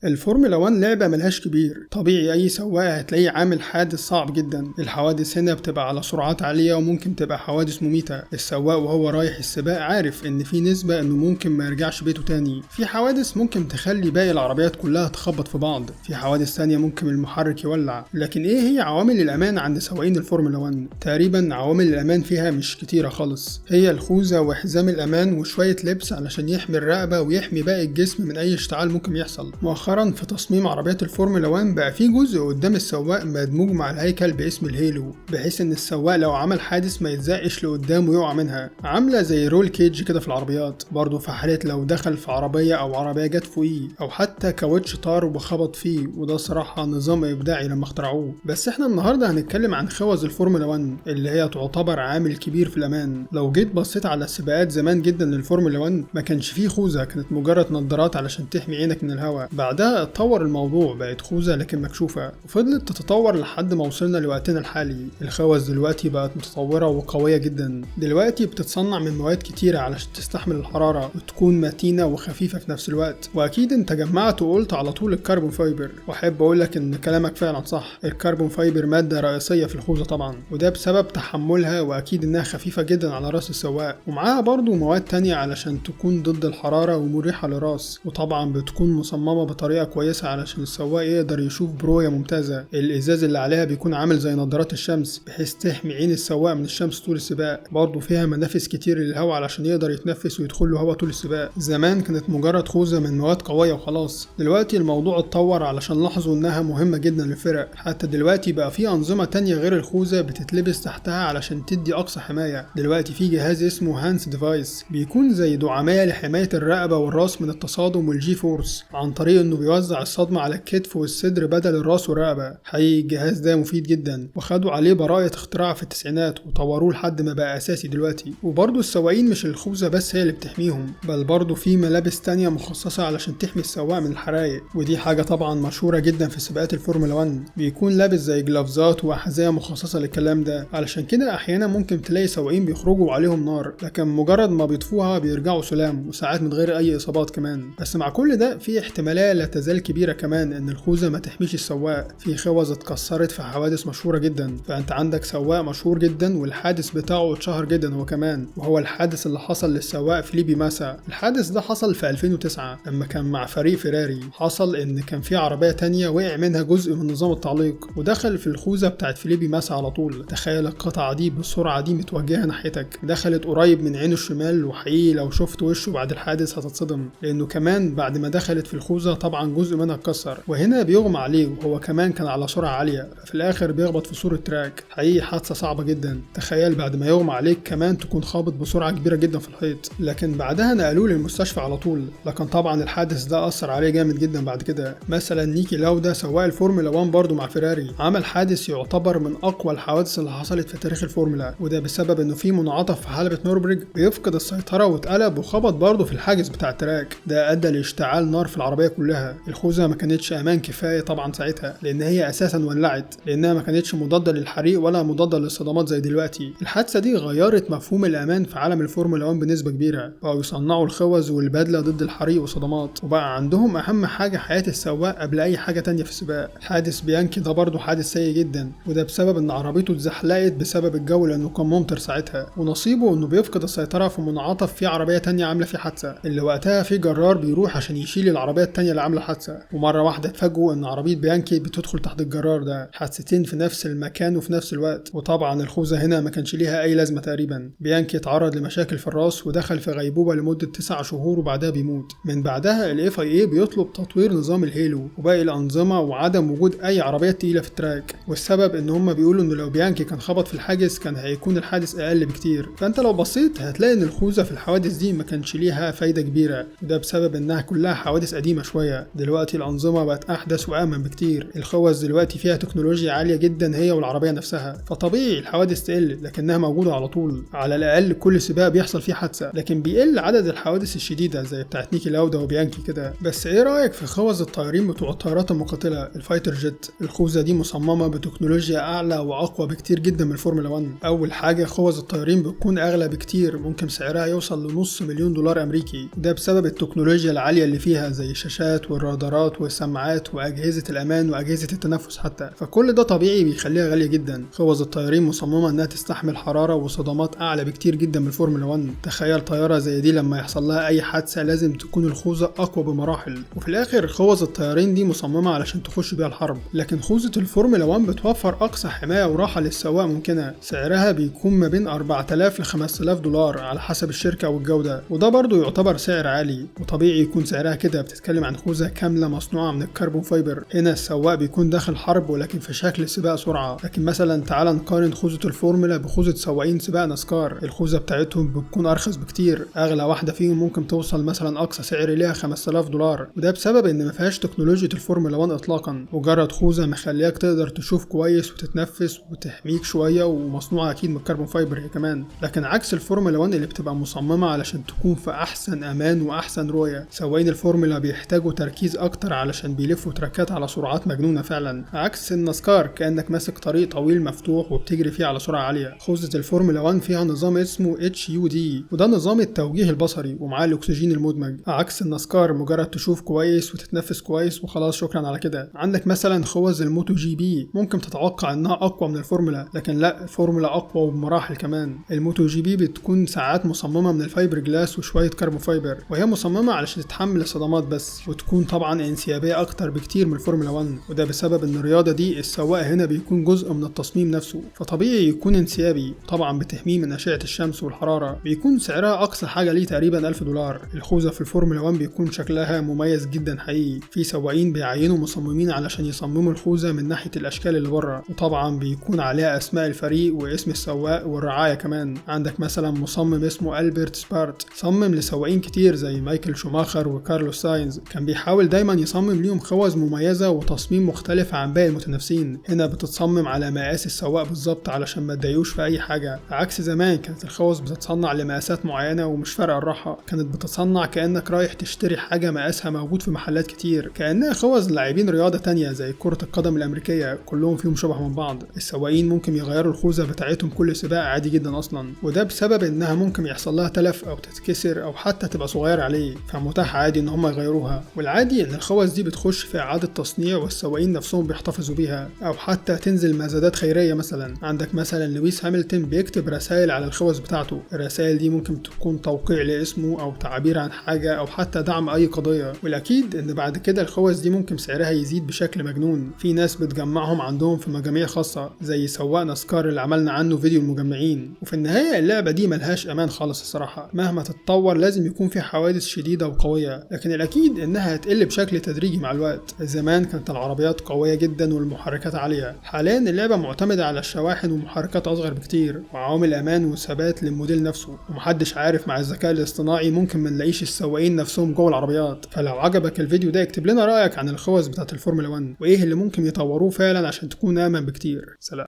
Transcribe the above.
الفورمولا 1 لعبة ملهاش كبير، طبيعي أي سواق هتلاقيه عامل حادث صعب جدا. الحوادث هنا بتبقى على سرعات عالية وممكن تبقى حوادث مميتة. السواق وهو رايح السباق عارف إن في نسبة إنه ممكن ما يرجعش بيته تاني. في حوادث ممكن تخلي باقي العربيات كلها تخبط في بعض، في حوادث تانية ممكن المحرك يولع. لكن إيه هي عوامل الأمان عند سواقين الفورمولا 1؟ تقريبا عوامل الأمان فيها مش كتيرة خالص، هي الخوذة وحزام الأمان وشوية لبس علشان يحمي الرقبة ويحمي باقي الجسم من أي اشتعال ممكن يحصل. مؤخرا في تصميم عربيات الفورمولا 1 بقى في جزء قدام السواق مدموج مع الهيكل باسم الهيلو، بحيث ان السواق لو عمل حادث ما يتزقش لقدام ويقع منها، عامله زي رول كيج كده في العربيات. برضه في حاله لو دخل في عربيه او عربيه جت فوقيه، او حتى كاوتش طار وخبط فيه، وده صراحه نظام ابداعي لما اخترعوه. بس احنا النهارده هنتكلم عن خوذ الفورمولا 1 اللي هي تعتبر عامل كبير في الامان. لو جيت بصيت على السباقات زمان جدا للفورمولا 1 ما كانش فيه خوذه، كانت مجرد نظارات علشان تحمي عينك من الهواء. بعدها اتطور الموضوع، بقت خوذة لكن مكشوفة، وفضلت تتطور لحد ما وصلنا لوقتنا الحالي. الخوذ دلوقتي بقت متطورة وقوية جدا، دلوقتي بتتصنع من مواد كتيرة علشان تستحمل الحرارة وتكون متينة وخفيفة في نفس الوقت. واكيد انت جمعت وقلت على طول الكربون فايبر، واحب اقولك ان كلامك فعلا صح. الكربون فايبر مادة رئيسية في الخوذة طبعا، وده بسبب تحملها، واكيد انها خفيفة جدا على راس السواق، ومعاها برضو مواد تانية علشان تكون ضد الحرارة ومريحة للراس، وطبعا بتكون مصممة بطريقة كويسة علشان السواق يقدر يشوف برؤية ممتازة. الازاز اللي عليها بيكون عامل زي نظارات الشمس بحيث تحمي عين السواق من الشمس طول السباق. برضه فيها منافس كتير للهواء علشان يقدر يتنفس ويدخل له هواء طول السباق. زمان كانت مجرد خوذة من مواد قوية وخلاص، دلوقتي الموضوع اتطور علشان لاحظوا انها مهمة جدا للفرق. حتى دلوقتي بقى في انظمة تانية غير الخوذة بتتلبس تحتها علشان تدي اقصى حماية. دلوقتي في جهاز اسمه هانس ديفايس، بيكون زي دعامية لحماية الرقبة والراس من التصادم والجي فورس، عن طريق انه بيوزع الصدمة على الكتف والصدر بدل الراس والرقبة. حقيقي الجهاز ده مفيد جدا، وخدوا عليه براءة اختراع في التسعينات وطوروه لحد ما بقى اساسي دلوقتي. وبرضه السواقين مش الخوذة بس هي اللي بتحميهم، بل برضه في ملابس تانية مخصصة علشان تحمي السواق من الحرايق، ودي حاجة طبعا مشهورة جدا في سباقات الفورمولا 1. بيكون لابس زي جلافزات وأحذية مخصصة للكلام ده، علشان كده احيانا ممكن تلاقي سواقين بيخرجوا عليهم نار، لكن مجرد ما بيطفوها بيرجعوا سلام، وساعات من غير اي اصابات كمان. بس مع كل ده في احتمالية لا تزال كبيرة كمان ان الخوذة ما تحميش السواق. في خوذ اتكسرت في حوادث مشهورة جدا، فانت عندك سواق مشهور جدا والحادث بتاعه اتشهر جدا هو كمان، وهو الحادث اللي حصل للسواق فيليبي ماسا. الحادث ده حصل في 2009 لما كان مع فريق فيراري. حصل ان كان في عربية تانية وقع منها جزء من نظام التعليق ودخل في الخوذة بتاعت فيليبي ماسا على طول. تخيل القطعة دي بالسرعة دي متوجهة ناحيتك، دخلت قريب من عينه الشمال، وحقيقي لو شفت وشه بعد الحادث هتتصدم، لانه كمان بعد ما دخلت في الخوذة طبعا جزء منها اتكسر، وهنا بيغمى عليه وهو كمان كان على سرعة عالية، في الاخر بيخبط في سور التراك. حقيقي حادثة صعبة جدا. تخيل بعد ما يغمى عليك كمان تكون خابط بسرعة كبيرة جدا في الحيط. لكن بعدها نقلوه للمستشفى على طول، لكن طبعا الحادث ده اثر عليه جامد جدا بعد كده. مثلا نيكي لاودا سواق الفورمولا 1 برضه مع فيراري عمل حادث يعتبر من اقوى الحوادث اللي حصلت في تاريخ الفورمولا، وده بسبب انه في منعطف في حلبة نوربرج بيفقد السيطرة واتقلب وخبط برضه في الحاجز بتاع التراك. ده ادى لاشتعال نار في العربية كلها. الخوذة ما كانتش امان كفاية طبعا ساعتها، لان هي اساسا ولعت، لانها ما كانتش مضادة للحريق ولا مضادة للصدمات زي دلوقتي. الحادثة دي غيرت مفهوم الامان في عالم الفورمولا 1 بنسبة كبيرة، بقوا يصنعوا الخوذ والبدلة ضد الحريق والصدمات، وبقى عندهم اهم حاجة حياة السواق قبل اي حاجة تانية في السباق. حادث بيانكي ده برضه حادث سيء جدا، وده بسبب ان عربيته اتزحلقت بسبب الجو لانه كان ممطر ساعتها، ونصيبه انه بيفقد السيطرة في منعطف في عربية تانية عاملة فيه حادثة، اللي وقتها في جرار بيروح عشان يشيل العربية التانية اللي عاملة حادثة، ومرة واحدة اتفاجئوا ان عربية بيانكي بتدخل تحت الجرار ده. حادثتين في نفس المكان وفي نفس الوقت، وطبعا الخوذة هنا ما كانش ليها اي لازمة تقريبا. بيانكي اتعرض لمشاكل في الراس ودخل في غيبوبة لمدة 9 شهور وبعدها بيموت. من بعدها ال FIA بيطلب تطوير نظام الهيلو وباقي الأنظمة وعدم وجود أي عربيات تقيلة في التراك، والسبب إن هم بيقولوا إنه لو بيانكي كان خبط في الحاجز كان هيكون الحادث أقل بكتير. فأنت لو بصيت هتلاقي إن الخوذة في الحوادث دي ما كانش ليها فايدة كبيرة، وده بسبب إنها كلها حوادث قديمة شوية. دلوقتي الأنظمة بقت أحدث وأمن بكتير، الخوذ دلوقتي فيها تكنولوجيا عالية جدا هي والعربية نفسها، فطبيعي الحوادث تقل، لكنها موجودة على طول. على الأقل كل سباق بيحصل فيه حادثة، لكن بيقل عدد الحوادث الشديدة زي بتاعت نيكي لاودا وبيانكي كده. بس إيه رأيك في خوذ الطيارين بتوع الطيارات المقاتلة الفايتر جيت؟ الخوذة دي مصممة بتكنولوجيا أعلى وأقوى بكتير جدا من الفورمولا 1. أول حاجة خوذ الطيارين بتكون أغلى بكتير، ممكن سعرها يوصل ل500,000 دولار أمريكي، وده بسبب التكنولوجيا العالية اللي فيها زي شاشات والرادارات والسماعات واجهزه الامان واجهزه التنفس حتى، فكل ده طبيعي بيخليها غاليه جدا. خوذ الطيارين مصممه انها تستحمل حراره وصدمات اعلى بكتير جدا من الفورمولا 1. تخيل طياره زي دي لما يحصل لها اي حادثه لازم تكون الخوذه اقوى بمراحل. وفي الاخر خوذ الطيارين دي مصممه علشان تخش بيها الحرب، لكن خوذه الفورمولا 1 بتوفر اقصى حمايه وراحه للسواق ممكنه. سعرها بيكون ما بين 4000 ل 5000 دولار على حسب الشركه والجوده، وده برضو يعتبر سعر عالي، وطبيعي يكون سعرها كده. بتتكلم عن خوذه كامله مصنوعه من الكربون فايبر. هنا السواق بيكون داخل حرب ولكن في شكل سباق سرعه. لكن مثلا تعال نقارن خوذه الفورمولا بخوذه سواقين سباق ناسكار. الخوذه بتاعتهم بتكون ارخص بكتير، اغلى واحده فيهم ممكن توصل مثلا اقصى سعر ليها 5000 دولار، وده بسبب ان ما فيهاش تكنولوجيا الفورمولا 1 اطلاقا. مجرد خوذه مخلياك تقدر تشوف كويس وتتنفس وتحميك شويه، ومصنوعه اكيد من الكربون فايبر هي كمان. لكن عكس الفورمولا 1 اللي بتبقى مصممه علشان تكون في احسن امان واحسن رؤيه. سواقين الفورمولا بيحتاجوا تركيز اكتر علشان بيلفوا تراكات على سرعات مجنونه فعلا، عكس الناسكار كانك ماسك طريق طويل مفتوح وبتجري فيه على سرعه عاليه. خوذه الفورمولا 1 فيها نظام اسمه HUD، وده نظام التوجيه البصري ومعاه الاكسجين المدمج، عكس الناسكار مجرد تشوف كويس وتتنفس كويس وخلاص شكرا على كده. عندك مثلا خوذ الموتو جي بي، ممكن تتوقع انها اقوى من الفورمولا، لكن لا، الفورمولا اقوى بمراحل كمان. الموتو جي بي بتكون ساعات مصممه من الفايبر جلاس وشويه كربون فايبر، وهي مصممه علشان تتحمل الصدمات بس، وتكون طبعا انسيابيه اكتر بكتير من الفورمولا 1، وده بسبب ان الرياضه دي السواق هنا بيكون جزء من التصميم نفسه، فطبيعي يكون انسيابي. طبعا بتحميه من اشعه الشمس والحراره. بيكون سعرها اقصى حاجه ليه تقريبا 1000 دولار. الخوذه في الفورمولا 1 بيكون شكلها مميز جدا حقيقي. في سواقين بيعينوا مصممين علشان يصمموا الخوذه من ناحيه الاشكال اللي بره، وطبعا بيكون عليها اسماء الفريق واسم السواق والرعايه كمان. عندك مثلا مصمم اسمه ألبرت سبارت، صمم لسواقين كتير زي مايكل شوماخر وكارلوس ساينز. كان بيحاول دايما يصمم ليهم خوذ مميزه وتصميم مختلف عن باقي المتنافسين. هنا بتتصمم على مقاس السواق بالظبط علشان ما تضايقوش في اي حاجه، عكس زمان كانت الخوذ بتتصنع لمقاسات معينه ومش فارقه الراحه. كانت بتتصنع كانك رايح تشتري حاجه مقاسها موجود في محلات كتير، كانها خوذ لاعبين رياضه تانية زي كره القدم الامريكيه، كلهم فيهم شبه من بعض. السواقين ممكن يغيروا الخوذه بتاعتهم كل سباق عادي جدا اصلا، وده بسبب انها ممكن يحصل لها تلف او تتكسر او حتى تبقى صغيره عليه، فمتاح عادي ان هم يغيروها. والعادي ان الخوذ دي بتخش في اعاده تصنيع والسواقين نفسهم بيحتفظوا بيها، او حتى تنزل مزادات خيريه. مثلا عندك مثلا لويس هامilton بيكتب رسائل على الخوذ بتاعته. الرسائل دي ممكن تكون توقيع لاسمه او تعبير عن حاجه او حتى دعم اي قضيه. والاكيد ان بعد كده الخوذ دي ممكن سعرها يزيد بشكل مجنون. في ناس بتجمعهم عندهم في مجاميع خاصه زي سواق ناسكار اللي عملنا عنه فيديو المجمعين. وفي النهايه اللعبه دي ملهاش امان خالص الصراحه، مهما تتطور لازم يكون في حوادث شديده وقويه، لكن الاكيد انها هتقل بشكل تدريجي مع الوقت. زمان كانت العربيات قويه جدا والمحركات عاليه، حاليا اللعبه معتمده على الشواحن ومحركات اصغر بكتير وعوامل امان وثبات للموديل نفسه. ومحدش عارف مع الذكاء الاصطناعي ممكن ما نلاقيش السواقين نفسهم جوه العربيات. فلو عجبك الفيديو ده اكتب لنا رايك عن الخوذ بتاعت الفورمولا 1 وايه اللي ممكن يطوروه فعلا عشان تكون امن بكتير. سلام.